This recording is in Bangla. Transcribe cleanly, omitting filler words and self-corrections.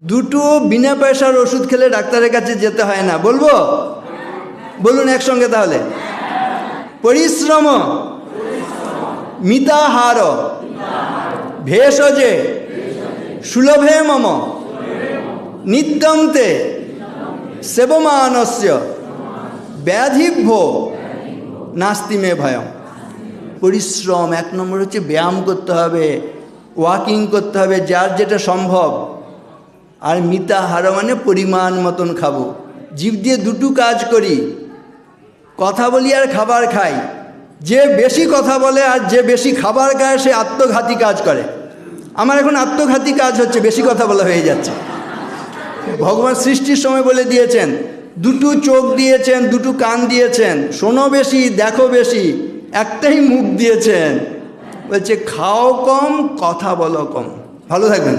দুটো বিনা পয়সার ওষুধ খেলে ডাক্তারের কাছে যেতে হয় না, বলবো? বলুন একসঙ্গে তাহলে। পরিশ্রম মিতাহার ভেষজে সুলভে মম নিত্যং তে সেবমানস্য ব্যাধিভ্যো নাস্তি মে ভয়ম। পরিশ্রম এক নম্বর হচ্ছে ব্যায়াম করতে হবে, ওয়াকিং করতে হবে যার যেটা সম্ভব। আর মিতাহার মানে পরিমাণ মতন খাবো। জিভ দিয়ে দুটো কাজ করি, কথা বলি আর খাবার খাই। যে বেশি কথা বলে আর যে বেশি খাবার খায় সে আত্মঘাতী কাজ করে। আমার এখন আত্মঘাতী কাজ হচ্ছে, বেশি কথা বলা হয়ে যাচ্ছে। ভগবান সৃষ্টির সময় বলে দিয়েছেন, দুটো চোখ দিয়েছেন, দুটো কান দিয়েছেন, শোনো বেশি দেখো বেশি, একটাই মুখ দিয়েছেন, বলছে খাও কম কথা বলো কম। ভালো থাকবেন।